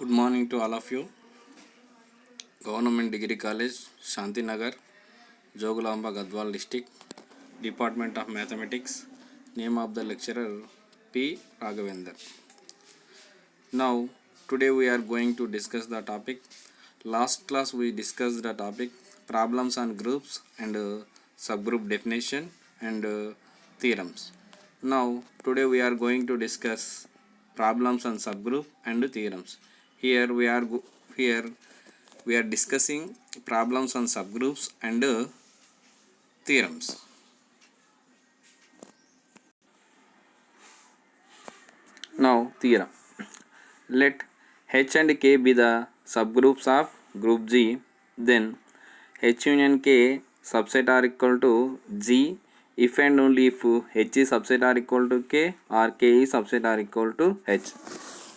Good morning to all of you. Government Degree College, Shantinagar, Jogulamba, Gadwal District, Department of Mathematics. Name of the lecturer P. Raghavendra. Now, today we are going to discuss the topic. Last class we discussed the topic problems on groups and subgroup definition and theorems. Now, today we are going to discuss problems on subgroup and theorems. Here we are discussing problems on subgroups and theorems. Now, theorem. Let H and K be the subgroups of group G, then H union K subset are equal to G if and only if H is subset are equal to K or K is subset are equal to H.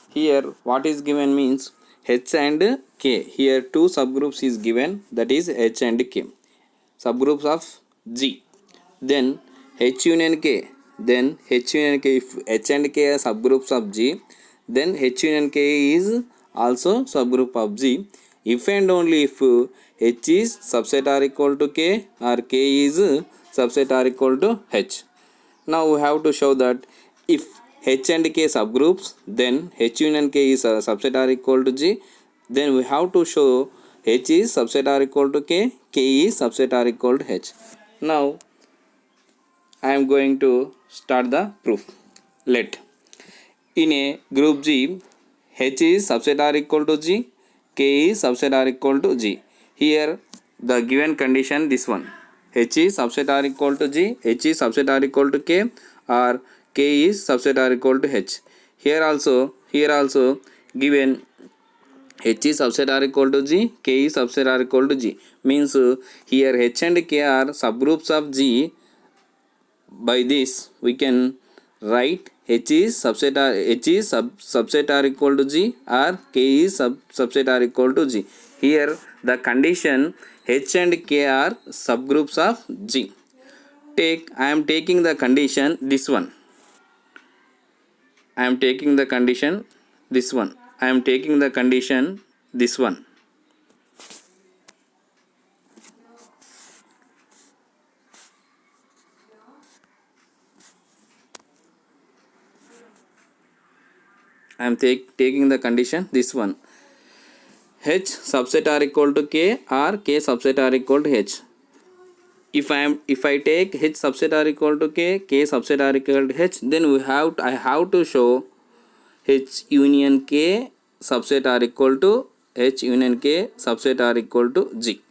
Here what is given means H and K. Here two subgroups is given, that is H and K. Subgroups of G. Then H union K. Then H union K, if H and K are subgroups of G, then H union K is also subgroup of G if and only if H is subset are equal to K or K is subset are equal to H. Now we have to show that if H and K subgroups, then H union K is a subset are equal to G, then we have to show H is subset are equal to K, K is subset are equal to H. Now I am going to start the proof. Let in a group G, H is subset are equal to G, K is subset are equal to G. Here the given condition this one. H is subset are equal to G, H is subset are equal to K, or K is subset are equal to H. Here also given H is subset are equal to G, K is subset are equal to G. Means here H and K are subgroups of G. By this we can write H is subset are equal to G or K is subset are equal to G. Here the condition H and K are subgroups of G. I am taking the condition this one. I am taking the condition this one. I am taking the condition this one. I am taking the condition this one. H subset are equal to K or K subset are equal to H. If I take H subset are equal to K, K subset are equal to H, then I have to show H union K subset are equal to H union K subset are equal to G.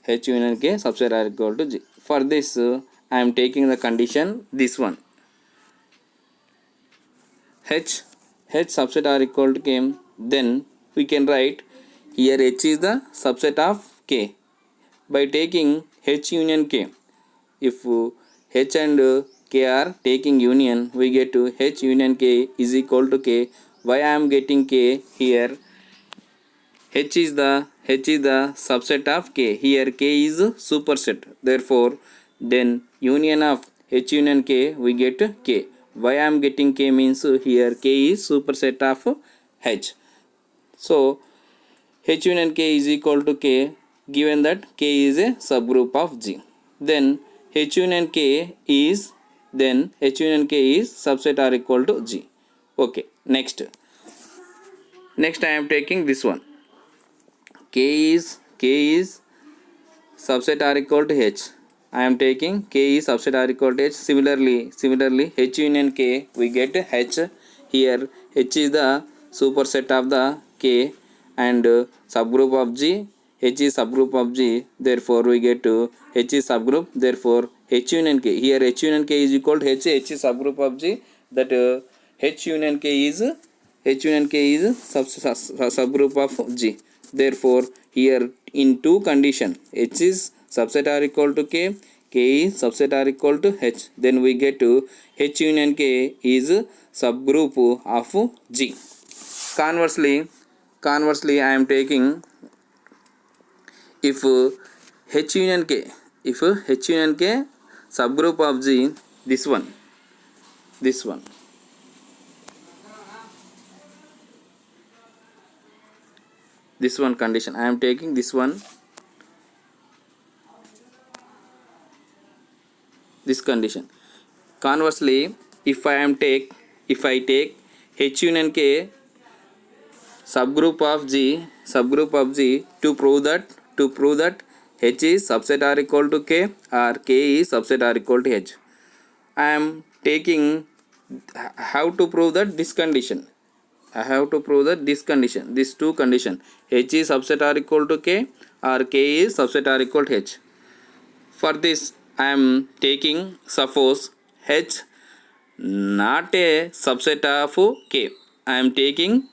H union K subset are equal to G. For this I am taking the condition this one. H subset are equal to K, then we can write here H is the subset of K. By taking H union K, if H and K are taking union, we get to H union K is equal to K. Why I am getting K? Here H is the subset of K. Here K is superset. Therefore, then union of H union K we get K. Why I am getting K means here K is superset of H. So H union K is equal to K given that K is a subgroup of G. Then H union K is subset are equal to G. Okay, next I am taking this one. K is subset are equal to H. I am taking K is subset are equal to H. Similarly H union K we get H. Here H is the superset of the K and subgroup of G. H is subgroup of G, therefore we get H is subgroup, therefore H union K. Here H union K is equal to H is subgroup of G, that H union K is subgroup of G. Therefore here in two condition H is subset are equal to K, K is subset are equal to H, then we get H union K is subgroup of G. Conversely I am taking if H union K subgroup of G, this one this one condition. I am taking this one, this condition. Conversely, if I take H union K subgroup of G to prove that H is subset or equal to K or K is subset or equal to H. I am taking how to prove that this condition. I have to prove that this condition, these two condition, H is subset or equal to K or K is subset or equal to H. For this I am taking, suppose H not a subset of K. I am taking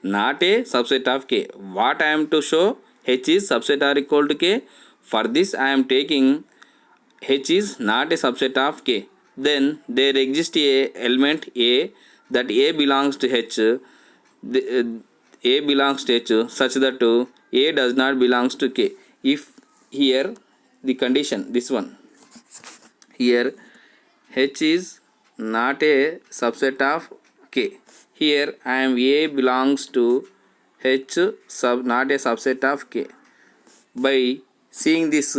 not a subset of K. What I am to show? H is subset or equal to K. For this I am taking H is not a subset of K. Then there exists a element A, that A belongs to H. A belongs to H such that A does not belongs to K. If here the condition, this one, here H is not a subset of K. Here I am A belongs to H not a subset of K. By seeing this,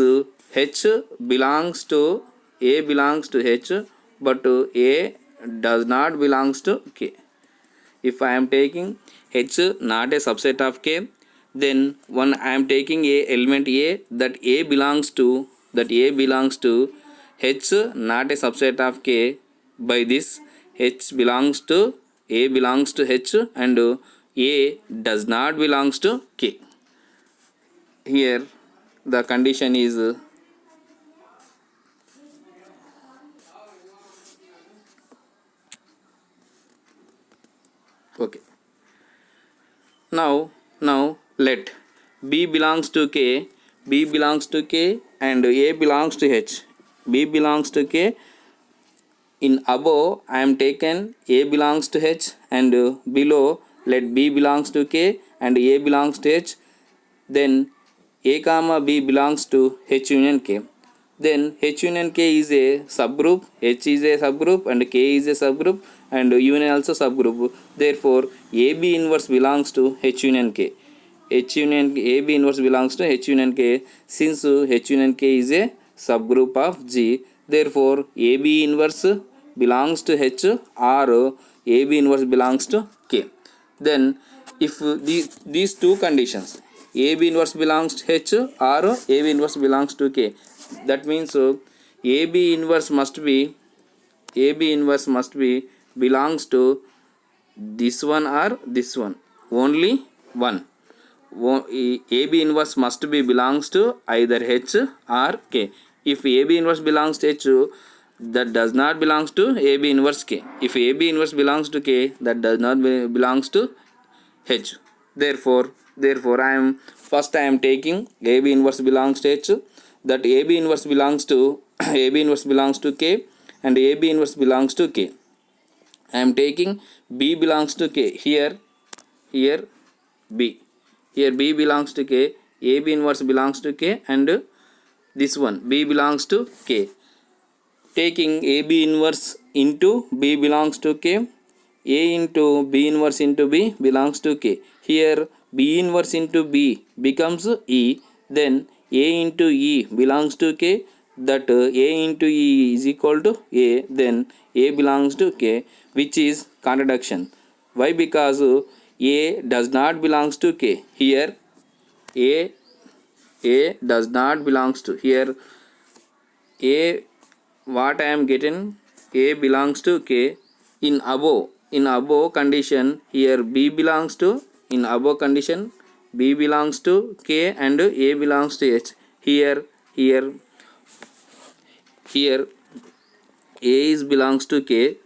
H belongs to A belongs to H, but A does not belongs to K. If I am taking H not a subset of K, then one I am taking a element A, that A belongs to H not a subset of K. By this H belongs to A belongs to H and A does not belongs to K. Here the condition is okay. Now let B belongs to K and A belongs to H. B belongs to K. In above I am taken A belongs to H, and below let B belongs to K and A belongs to H. Then A comma B belongs to H union K. Then H union K is a subgroup, H is a subgroup and K is a subgroup and union also subgroup. Therefore AB inverse belongs to H union K. AB inverse belongs to H union K. Since H union K is a subgroup of G, therefore AB inverse belongs to H or AB inverse belongs to K. Then if these two conditions, AB inverse belongs to H or AB inverse belongs to K, that means AB inverse must be belongs to this one or this one, only one. AB inverse must be belongs to either H or K. If AB inverse belongs to H, that does not belongs to AB inverse K. If AB inverse belongs to K, that does not belongs to H. Therefore I am taking AB inverse belongs to H, that AB inverse belongs to AB inverse belongs to K and AB inverse belongs to K. I am taking B belongs to K. Here B. Here B belongs to K, AB inverse belongs to K and this one B belongs to K. Taking AB inverse into B belongs to K, A into B inverse into B belongs to K. Here B inverse into B becomes E, then A into E belongs to K, that A into E is equal to A, then A belongs to K, which is contradiction. Why? Because A does not belongs to K. Here A does not belongs to, here A, what I am getting, A belongs to K. In above condition, here B belongs to, in above condition B belongs to K and A belongs to H. Here A is belongs to K.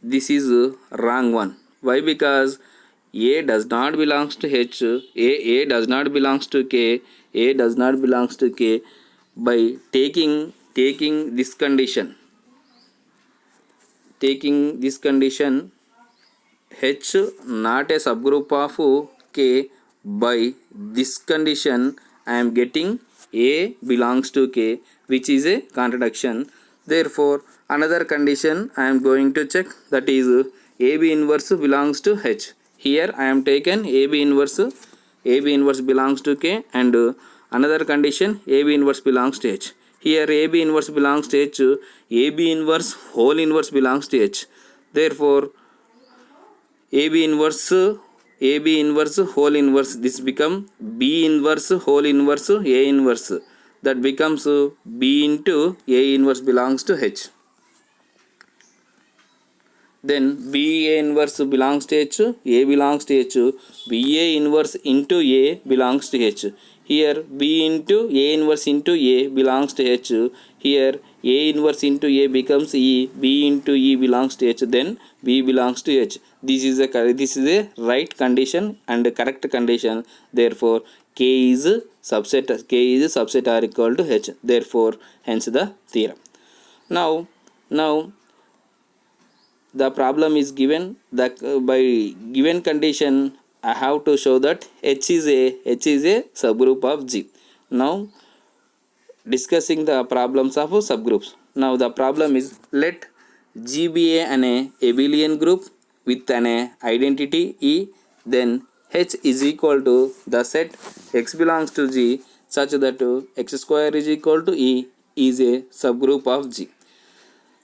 This is wrong one. Why? Because A does not belongs to H, A does not belongs to K, A does not belongs to K. By taking this condition, H not a subgroup of K, by this condition I am getting A belongs to K, which is a contradiction. Therefore another condition I am going to check, that is AB inverse belongs to H. Here I am taken AB inverse AB inverse belongs to K, and another condition AB inverse belongs to H. Here AB inverse belongs to H, AB inverse whole inverse belongs to H. Therefore AB inverse whole inverse, this become B inverse whole inverse A inverse, that becomes B into A inverse belongs to H. Then B A inverse belongs to H, A belongs to H, B A inverse into A belongs to H. Here B into A inverse into A belongs to H. Here A inverse into A becomes E, B into E belongs to H, then B belongs to H. This is a right condition and correct condition. Therefore K is subset are equal to H. Therefore hence the theorem. Now the problem is given that by given condition I have to show that H is a subgroup of G. Now discussing the problems of subgroups. Now the problem is, let G be an abelian group with an identity E, then H is equal to the set X belongs to G such that X square is equal to E is a subgroup of G.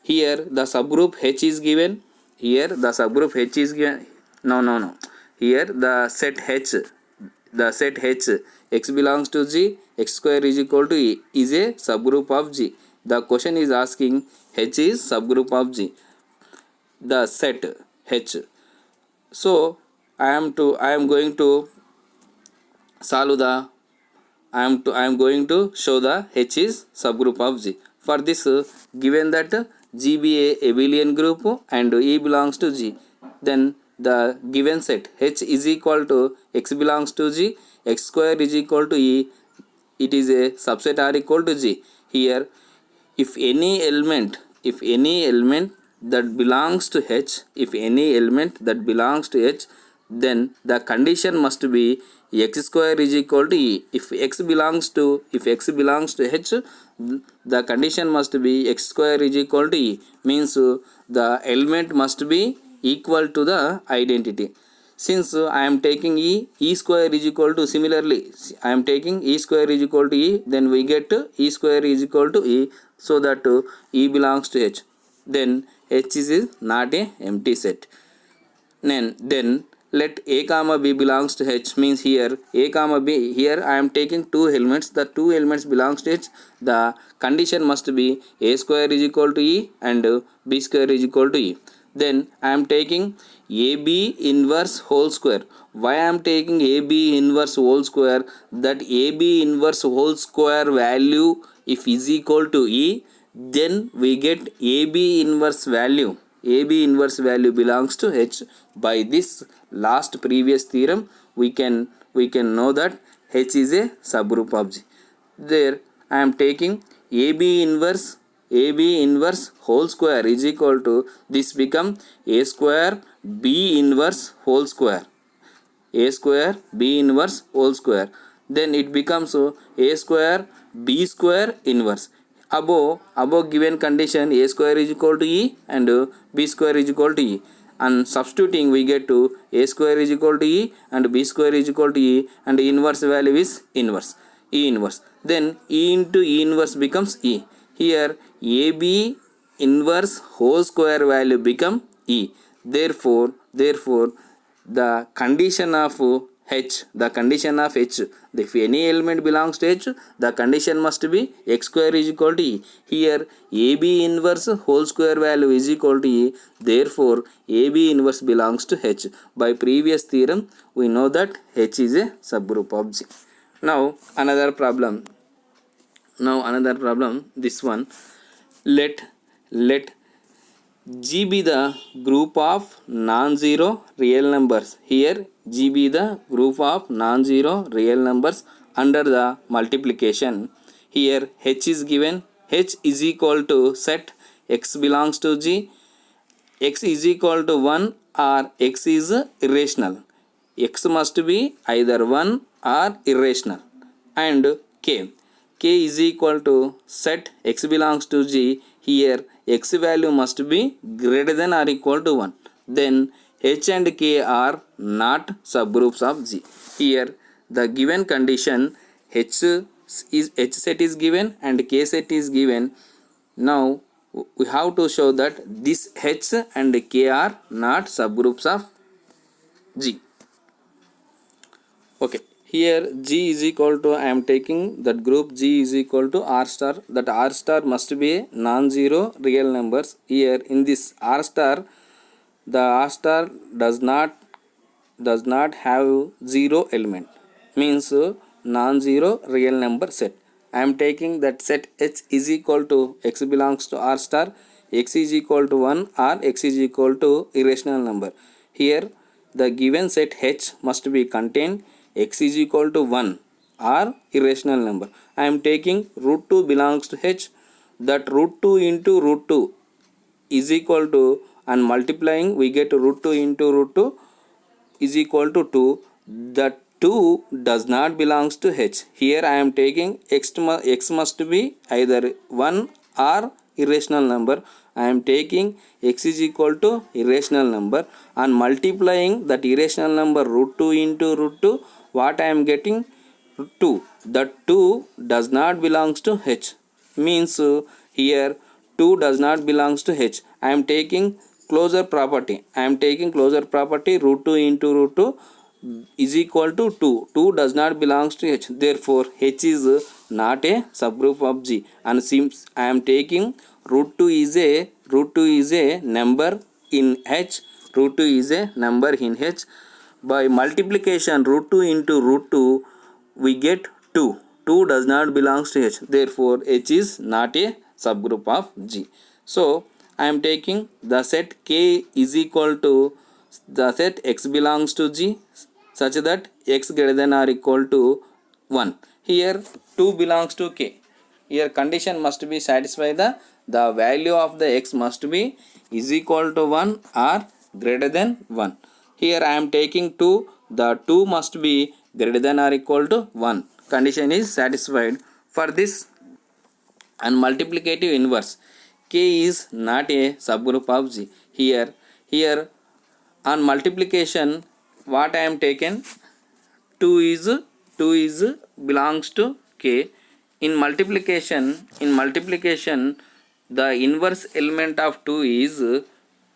Here the subgroup H is given. Here the subgroup H is given. No. Here the set H X belongs to G, X square is equal to E is a subgroup of G. The question is asking H is subgroup of G, the set H. So I am going to solve the I am going to show the H is subgroup of G. For this, given that G be a abelian group and E belongs to G, then the given set H is equal to X belongs to G, X square is equal to E, it is a subset are equal to G. Here if any element that belongs to H, then the condition must be X square is equal to E. If X belongs to H, the condition must be X square is equal to E, means the element must be equal to the identity. Since I am taking E square is equal to, similarly I am taking E square is equal to E, then we get E square is equal to E, so that E belongs to H. Then H is not a empty set. Then let A comma B belongs to H, means here A comma B, here I am taking two elements, the two elements belongs to H, the condition must be A square is equal to E and B square is equal to E. Then I am taking AB inverse whole square. Why I am taking AB inverse whole square? That AB inverse whole square value if is equal to E, then we get AB inverse value belongs to H. By this last previous theorem we can know that H is a subgroup of G. There I am taking AB inverse whole square is equal to, this become A square B inverse whole square, then it becomes A square B square inverse. Above given condition A square is equal to E and B square is equal to E, and substituting we get to A square is equal to E and B square is equal to E, and inverse value is E inverse. Then E into E inverse becomes E. Here AB inverse whole square value become E. Therefore the condition of H, if any element belongs to H, the condition must be X square is equal to E. Here AB inverse whole square value is equal to E, therefore AB inverse belongs to H. By previous theorem we know that H is a subgroup of G. Now another problem, this one, let G be the group of non-zero real numbers. Here G be the group of non-zero real numbers under the multiplication. Here H is given. H is equal to set X belongs to G, X is equal to 1 or X is irrational. X must be either 1 or irrational, and K is equal to set X belongs to G. Here X value must be greater than or equal to 1. Then H and K are not subgroups of G. Here the given condition H set is given and K set is given. Now we have to show that this H and K are not subgroups of G. Okay, here G is equal to, I am taking that group G is equal to R star. That R star must be a non-zero real numbers. Here in this R star, the R star does not have zero element, means non-zero real number set. I am taking that set H is equal to x belongs to R star, x is equal to 1 or x is equal to irrational number. Here the given set H must be contained x is equal to 1 or irrational number. I am taking root 2 belongs to H. That root 2 into root 2 is equal to, and multiplying we get root 2 into root 2 is equal to 2. The 2 does not belongs to H. Here I am taking x must be either 1 or irrational number. I am taking x is equal to irrational number and multiplying that irrational number root 2 into root 2. What I am getting? 2. The 2 does not belongs to H. Means here 2 does not belongs to H. I am taking closure property. I am taking closure property root 2 into root 2 is equal to 2. 2 does not belongs to H. Therefore H is not a subgroup of G. And since I am taking root 2 is a number in H. Root 2 is a number in H. By multiplication root 2 into root 2 we get 2. 2 does not belongs to H. Therefore H is not a subgroup of G. So I am taking the set K is equal to the set X belongs to G such that X greater than or equal to 1. Here 2 belongs to K. Here condition must be satisfied, the value of the X must be is equal to 1 or greater than 1. Here I am taking 2, the 2 must be greater than or equal to 1. Condition is satisfied. For this and multiplicative inverse, K is not a subgroup of G. Here on multiplication what I am taken, 2 is belongs to K. In multiplication the inverse element of 2 is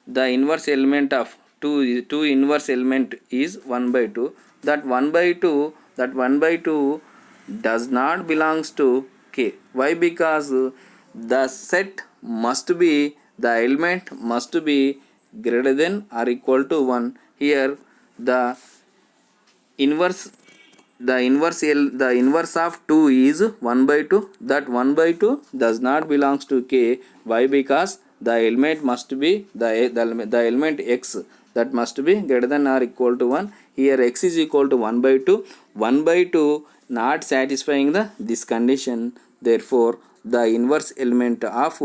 the inverse element of 2 inverse element is 1 by 2. That 1 by 2 does not belongs to K. Why? Because the set must be, the element must be greater than or equal to 1. Here the inverse of 2 is 1 by 2. That 1 by 2 does not belongs to K. Why? Because the element must be the element X, that must be greater than or equal to 1. Here X is equal to 1 by 2. 1 by 2 not satisfying this condition. Therefore the inverse element of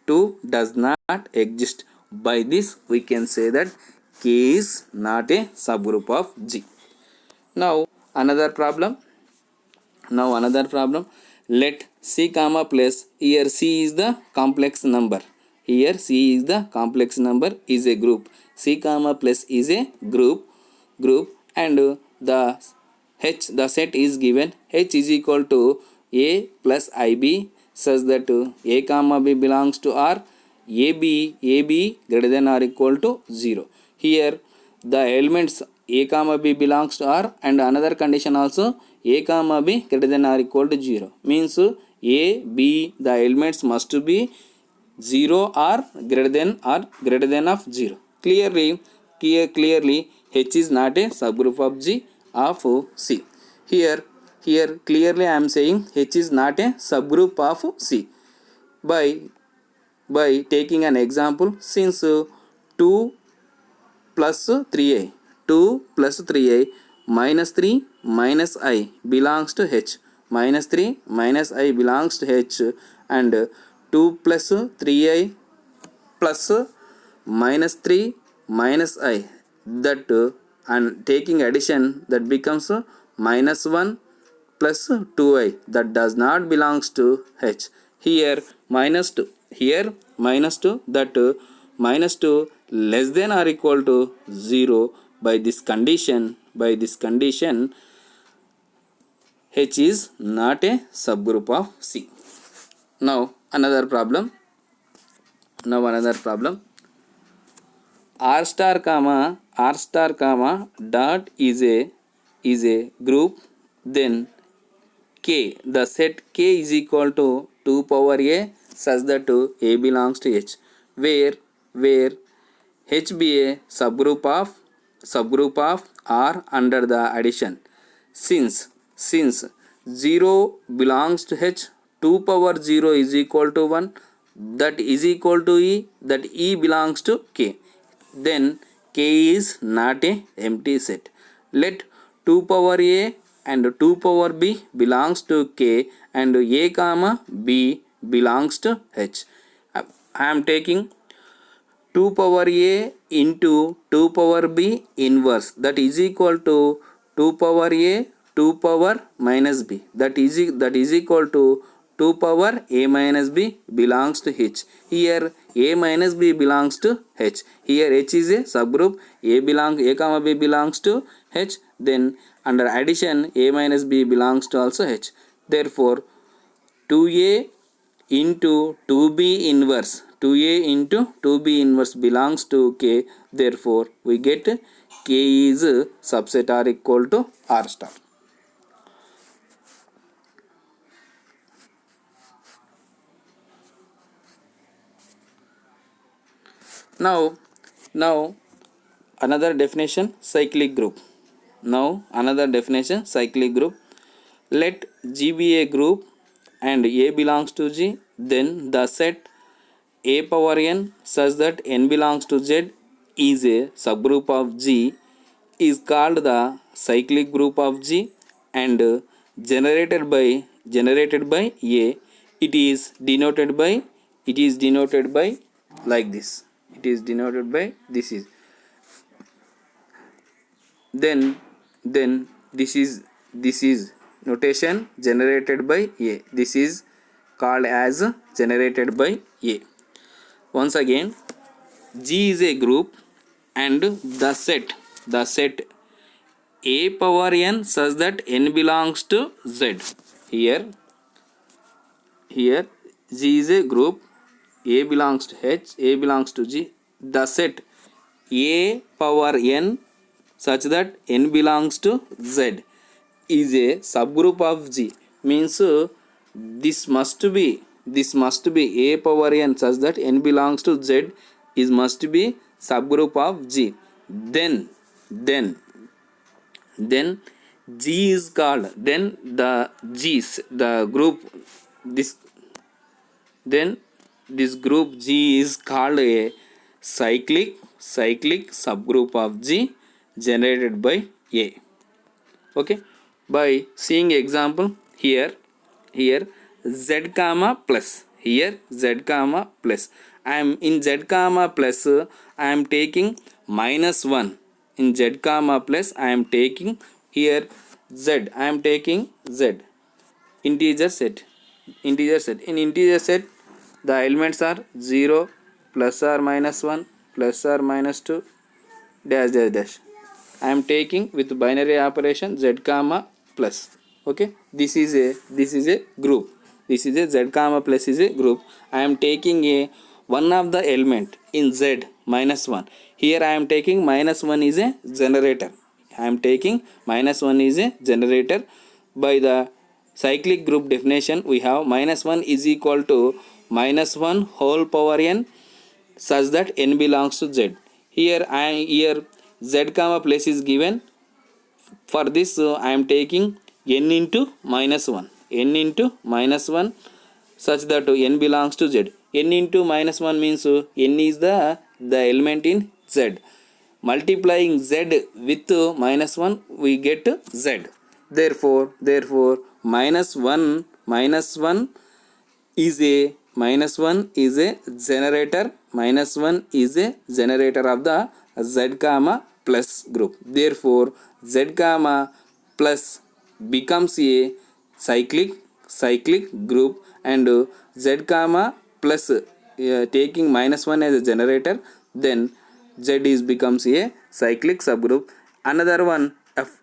2 does not exist. By this we can say that K is not a subgroup of G. Now another problem. Let C comma plus, here C is the complex number. Here C is the complex number, is a group. C comma plus is a group and the set is given. H is equal to A plus IB such that A comma B belongs to R. AB greater than or equal to 0. Here the elements A comma B belongs to R and another condition also A comma B greater than or equal to 0. Means A, B, the elements must be 0 or greater than of 0. Clearly H is not a subgroup of G of C. Here clearly I am saying H is not a subgroup of C. By taking an example, since 2 plus 3i, 2 plus 3i minus 3 minus I belongs to H. Minus 3 minus I belongs to H, and 2 plus 3i plus minus 3 minus I, that and taking addition, that becomes minus 1 plus 2i, that does not belongs to H. Here minus 2, that minus 2 less than or equal to 0. By this condition H is not a subgroup of C. Now another problem. R star comma dot is a group. Then K, the set K is equal to 2 power A such that A belongs to H, where H be a subgroup of R under the addition. Since 0 belongs to H, 2 power 0 is equal to 1, that is equal to E, that E belongs to K. Then K is not a empty set. Let 2 power A and 2 power B belongs to K and A comma B belongs to H. I am taking 2 power A into 2 power B inverse, that is equal to 2 power A 2 power minus B, that is equal to 2 power A minus B belongs to H. Here A minus B belongs to H. Here H is a subgroup. A comma B belongs to H. Then under addition A minus B belongs to also H. Therefore 2A into 2B inverse, 2A into 2B inverse belongs to K. Therefore we get K is subset R equal to R star. Now another definition, cyclic group. Let G be a group and A belongs to G, then the set A power n such that n belongs to Z is a subgroup of G is called the cyclic group of G and generated by A. It is denoted by like this. It is denoted by this is. Then this is notation generated by A. This is called as generated by A. Once again, G is a group and the set A power n such that n belongs to Z. Here G is a group, A belongs to H, A belongs to G. The set A power n such that n belongs to Z is a subgroup of G. Means this must be A power n such that n belongs to Z is must be subgroup of G. Then G is called, then the G's, the group, this group G is called a cyclic subgroup of G generated by A. Okay, by seeing example here Z comma plus, here Z comma plus. I am in Z comma plus, I am taking minus 1. In Z comma plus I am taking here Z, I am taking Z, integer set. In integer set the elements are 0, plus or minus 1, plus or minus 2, dash dash dash. I am taking with binary operation Z comma plus. Okay, this is a group. This is a Z comma plus is a group. I am taking a one of the element in Z minus 1. Here I am taking minus 1 is a generator. I am taking minus 1 is a generator. By the cyclic group definition we have minus 1 is equal to minus 1 whole power n such that n belongs to Z. Here Z comma plus is given. For this I am taking n into minus 1. N into minus 1 such that n belongs to Z. N into minus 1 means n is the element in Z. Multiplying Z with minus 1 we get Z. Therefore minus 1 is a generator. Minus 1 is a generator of the Z comma plus group. Therefore Z comma plus becomes a cyclic group and Z comma plus taking minus 1 as a generator, then Z is becomes a cyclic subgroup. Another one,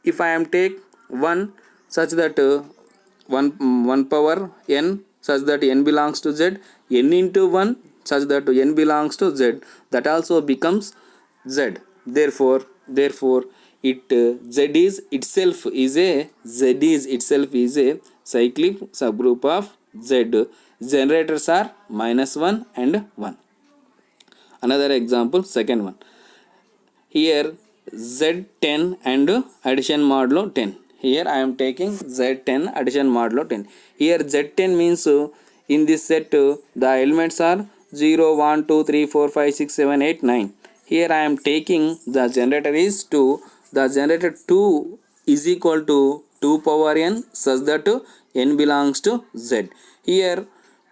if I am take 1 such that 1 power n such that n belongs to z, n into 1 such that n belongs to z, that also becomes z. Therefore it z is itself is a cyclic subgroup of z. Generators are -1 and 1. Another example, second one. Here Z10 and addition modulo 10. Here I am taking Z10 addition modulo 10. Here Z10 means in this set the elements are 0, 1, 2, 3, 4, 5, 6, 7, 8, 9. Here I am taking the generator is 2. The generator 2 is equal to 2 power n such that n belongs to z. Here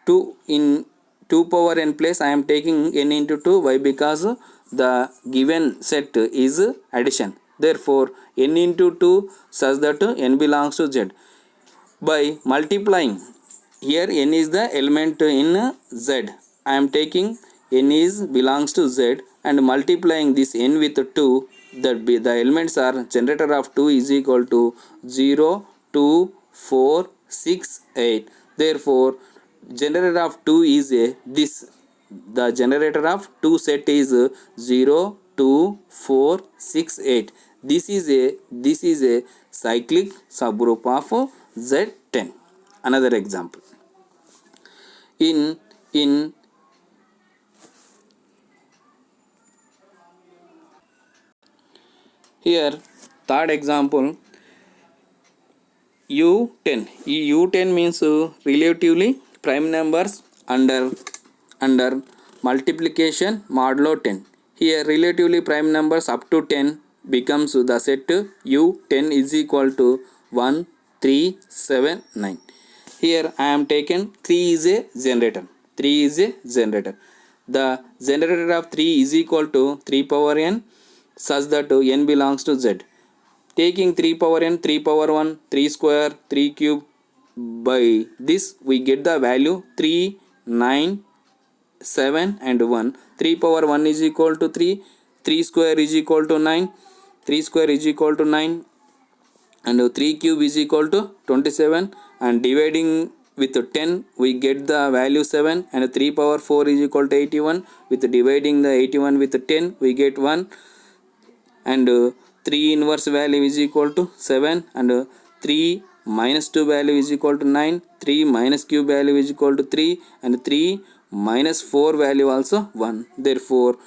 2 in 2 power n place I am taking n into 2. Why? Because the given set is addition. Therefore n into 2 such that n belongs to z. By multiplying, here n is the element in z, I am taking n is belongs to z and multiplying this n with 2, that the elements are generator of 2 is equal to 0, 2, 4, 6, 8. Therefore generator of 2 is this. The generator of 2 set is 0, 2, 4, 6, 8. This is a cyclic subgroup of Z10. Another example. In here third example, U10. U10 means relatively prime numbers under multiplication modulo 10. Here relatively prime numbers up to 10 becomes the set U10 is equal to 1, 3, 7, 9. Here I am taken 3 is a generator. 3 is a generator. The generator of 3 is equal to 3 power n such that n belongs to z. Taking 3 power n, 3 power 1, 3 square, 3 cube. By this we get the value 3, 9, 7 and 1. 3 power 1 is equal to 3. 3 square is equal to 9. 3 square is equal to 9 and 3 cube is equal to 27, and dividing with 10 we get the value 7, and 3 power 4 is equal to 81. With dividing the 81 with 10 we get 1, and 3 inverse value is equal to 7, and 3 minus 2 value is equal to 9. 3 minus cube value is equal to 3, and 3 minus 4 value also 1. Therefore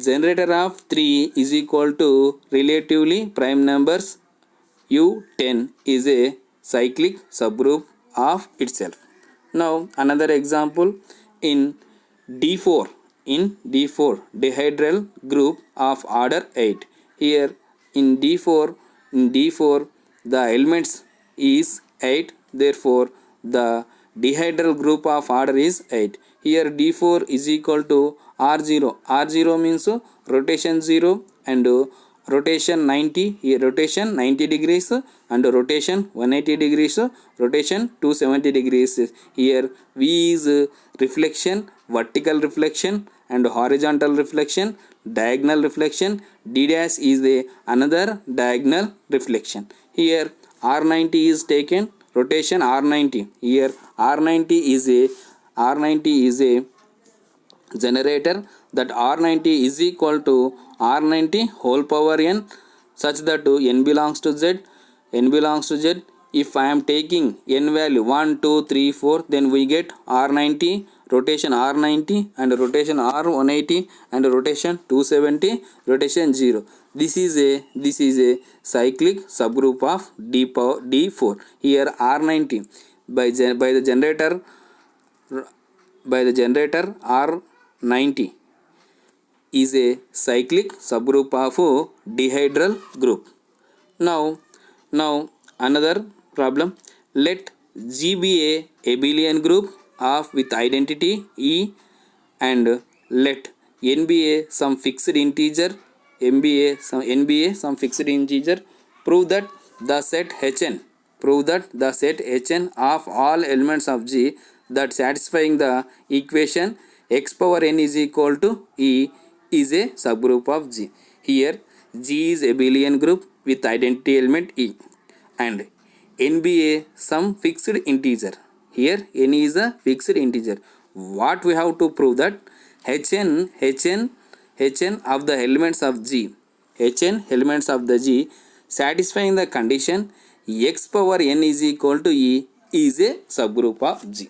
generator of 3 is equal to relatively prime numbers U10 is a cyclic subgroup of itself. Now another example, in D4. In D4 dihedral group of order 8. Here in D4 the elements is 8. Therefore the dihedral group of order is 8. Here D4 is equal to R0. R0 means rotation 0 and rotation 90. Here rotation 90 degrees and rotation 180 degrees, rotation 270 degrees. Here V is reflection, vertical reflection and horizontal reflection, diagonal reflection. D dash is the another diagonal reflection. Here R90 is taken, rotation R90. Here R90 is a generator, that R90 is equal to R90 whole power n such that n belongs to z. If I am taking n value 1, 2, 3, 4, then we get R90, rotation R90 and rotation R180 and rotation 270, rotation 0. This is a cyclic subgroup of D4. Here R90 by the generator R90 is a cyclic subgroup of dihedral group. Now another problem. Let G be a abelian group of with identity E, and let n be a some fixed integer, n be a some fixed integer. Prove that the set Hn of all elements of G that satisfying the equation x power n is equal to E is a subgroup of G. Here G is abelian group with identity element E, and n be a some fixed integer. Here n is a fixed integer. What we have to prove that hn of the elements of G, hn elements of the G satisfying the condition x power n is equal to e is a subgroup of G.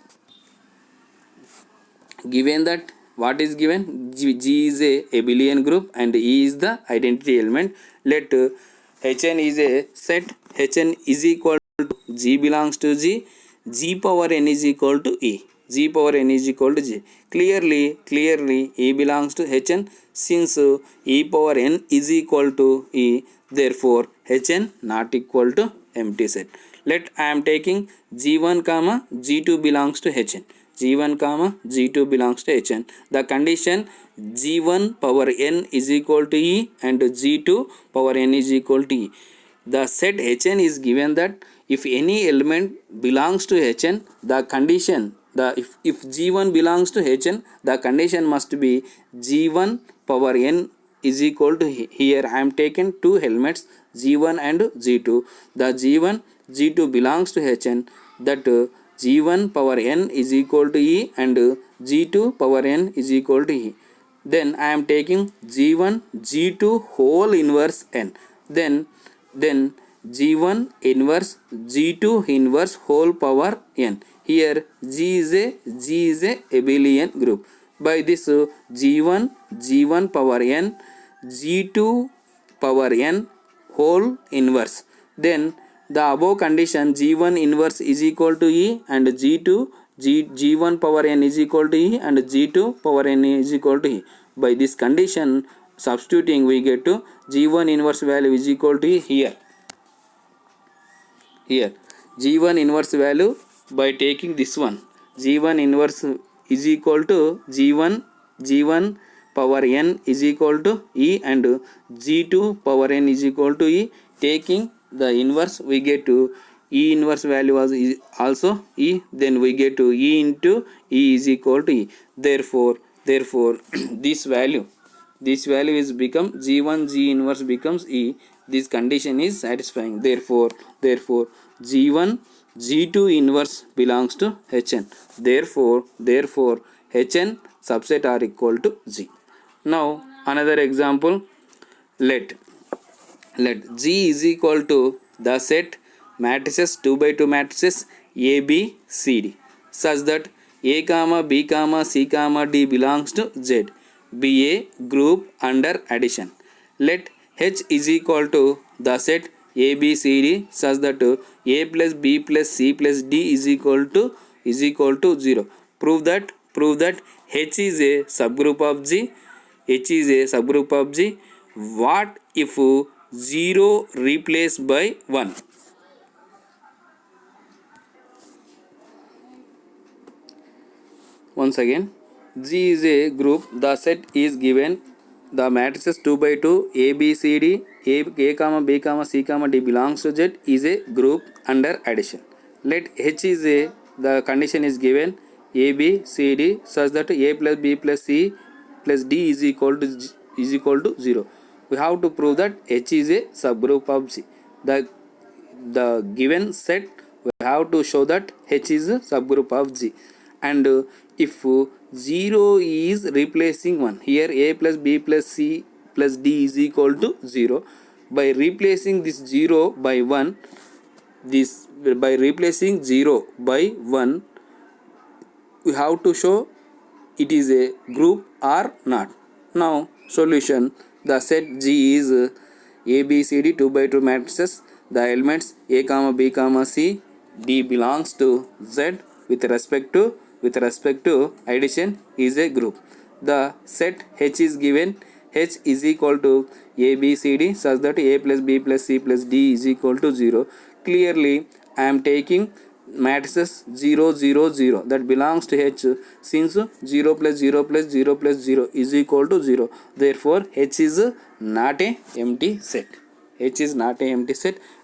Given that what is given, G is a abelian group and E is the identity element. Let Hn is a set, Hn is equal to G belongs to G, G power n is equal to E, G power n is equal to G. Clearly E belongs to Hn, since E power n is equal to E, therefore Hn not equal to empty set. Let I am taking G1 comma G2 belongs to Hn. G1 comma G2 belongs to Hn. The condition G1 power n is equal to E and G2 power n is equal to E. The set Hn is given that if any element belongs to Hn, the condition if G1 belongs to Hn, the condition must be G1 power n is equal to here I am taken two elements G1 and G2. The G1 G2 belongs to Hn, that G1 power n is equal to E and G2 power n is equal to E. Then I am taking G1 G2 whole inverse n. Then G1 inverse G2 inverse whole power n. Here G is a abelian group. By this G1 power n, G2 power n whole inverse. Then the above condition G1 inverse is equal to E and G1 power n is equal to E and G2 power n is equal to E. By this condition substituting we get to G1 inverse value is equal to E here. G1 inverse value, by taking this one, G1 inverse is equal to G1 power n is equal to E and G2 power n is equal to E. Taking the inverse we get to E inverse value was also E, then we get to E into E is equal to E. Therefore this value is become G1 G inverse becomes E. This condition is satisfying. Therefore G1 G2 inverse belongs to Hn. Therefore Hn subset are equal to G. Now another example, let G is equal to the set matrices 2 by 2 matrices A B C D such that A comma B comma C comma D belongs to Z, be a group under addition. Let H is equal to the set A B C D such that A plus B plus C plus D is equal to 0. Prove that H is a subgroup of G. What if 0 replaced by 1? Once again, G is a group. The set is given. The matrices 2 by 2 A B C D, A comma B comma C comma D belongs to Z is a group under addition. Let H is a, the condition is given A B C D such that A plus B plus C plus D is equal to 0. We have to prove that H is a subgroup of G. The given set we have to show that H is a subgroup of G, and if 0 is replacing 1, here A plus B plus C plus D is equal to 0. By replacing this 0 by 1, by replacing 0 by 1, we have to show it is a group or not. Now solution, the set G is A B C D 2 by 2 matrices. The elements A comma B comma C D belongs to Z with respect to addition is a group. The set H is given. H is equal to A B C D such that A plus B plus C plus D is equal to 0. Clearly I am taking matrices 0 0 0 that belongs to H, since 0 plus 0 plus 0 plus 0 is equal to 0. Therefore H is not a empty set.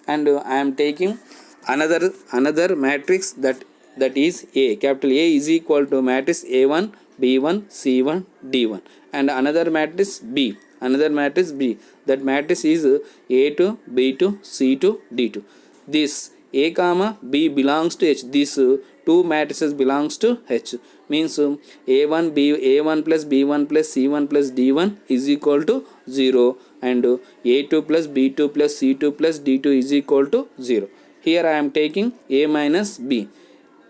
And I am taking another matrix that is A. Capital A is equal to matrix A1 B1 C1 D1, and another matrix B. That matrix is A2 B2 C2 D2. This A comma B belongs to H. These two matrices belongs to H. Means A1 plus B1 plus C1 plus D1 is equal to 0, and A2 plus B2 plus C2 plus D2 is equal to 0. Here I am taking A minus B.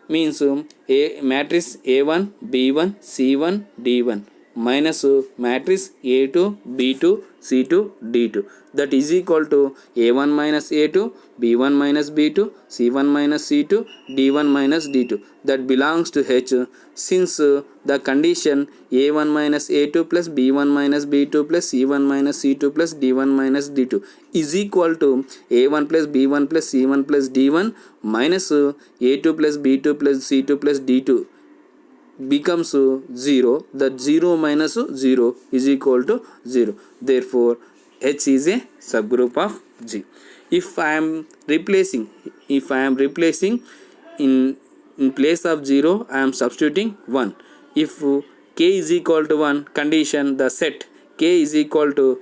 Means A matrix A1 B1 C1 D1 minus matrix A2 B2 C2 D2, that is equal to A1 minus A2 B1 minus B2 C1 minus C2 D1 minus D2, that belongs to H. Since the condition A1 minus A2 plus B1 minus B2 plus C1 minus C2 plus D1 minus D2 is equal to A1 plus B1 plus C1 plus D1 minus A2 plus B2 plus C2 plus D2 becomes 0, that 0 minus 0 is equal to 0. Therefore H is a subgroup of G. If I am replacing in place of 0, I am substituting 1. If k is equal to 1, condition the set k is equal to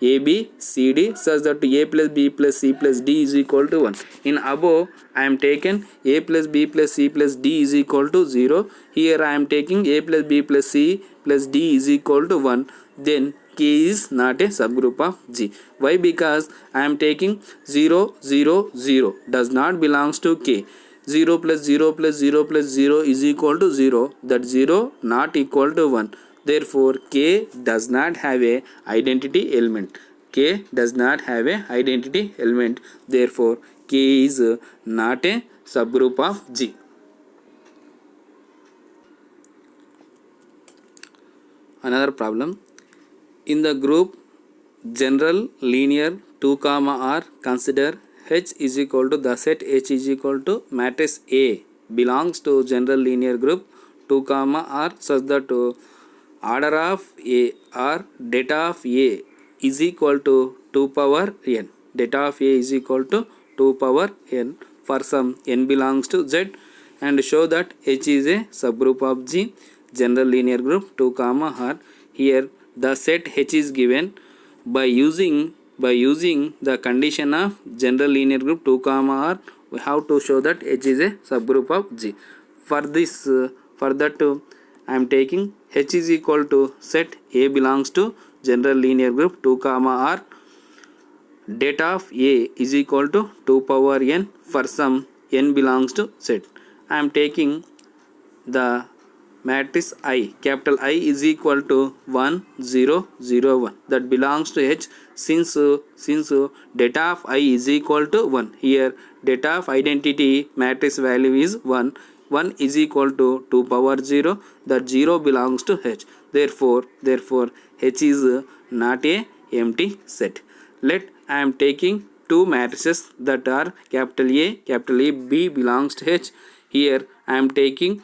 a b c d such that a plus b plus c plus d is equal to 1. In above I am taken a plus b plus c plus d is equal to 0. Here I am taking a plus b plus c plus d is equal to 1. Then k is not a subgroup of G. Why? Because I am taking 0 0 0 does not belongs to k. 0 plus 0 plus 0 plus 0 is equal to 0, that 0 not equal to 1. Therefore k does not have a identity element. K does not have a identity element. Therefore k is not a subgroup of G. Another problem. In the group general linear 2 comma r, consider H is equal to the set H is equal to matrix A belongs to general linear group 2 comma r such that order of A or data of A is equal to 2 power n. Data of A is equal to 2 power n for some n belongs to Z, and show that H is a subgroup of G, general linear group 2 comma r. Here the set H is given by using the condition of general linear group 2 comma r. We have to show that H is a subgroup of G. For this for that I am taking H is equal to set A belongs to general linear group 2 comma r. Data of A is equal to 2 power n for some n belongs to Z. I am taking the matrix I, capital I is equal to 1 0 0 1, that belongs to H. Since data of I is equal to 1, here data of identity matrix value is 1. 1 is equal to 2 power 0, that 0 belongs to H. Therefore H is not a empty set. Let I am taking two matrices that are capital A B belongs to H. Here I am taking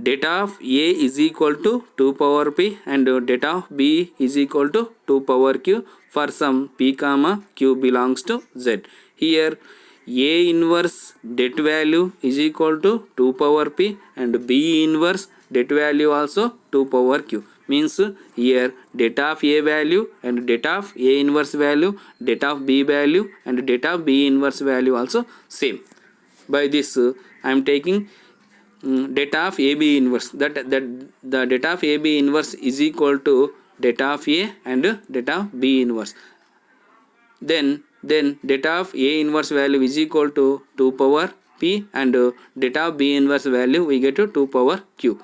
data of A is equal to 2 power p and data of B is equal to 2 power q for some p comma q belongs to Z. Here A inverse det value is equal to 2 power p and B inverse det value also 2 power q. Means here data of A value and data of A inverse value, data of B value and data of B inverse value also same. By this I am taking data of AB inverse, that the data of AB inverse is equal to data of A and data of B inverse. Then data of A inverse value is equal to 2 power p and data of B inverse value we get to 2 power q.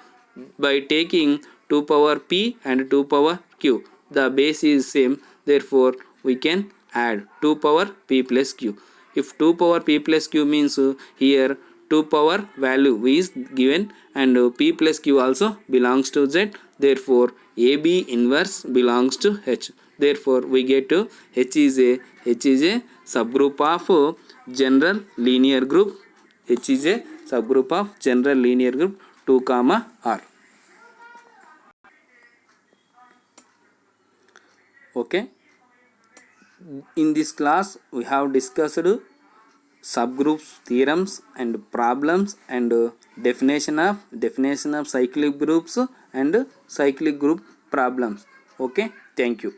By taking 2 power p and 2 power q, the base is same, therefore we can add 2 power p plus q. If 2 power p plus q means here 2 power value is given and p plus q also belongs to Z, therefore AB inverse belongs to H. Therefore we get to H is a subgroup of general linear group. H is a subgroup of general linear group 2 comma r. Okay, in this class we have discussed subgroups, theorems and problems and definition of cyclic groups and cyclic group problems. Okay, thank you.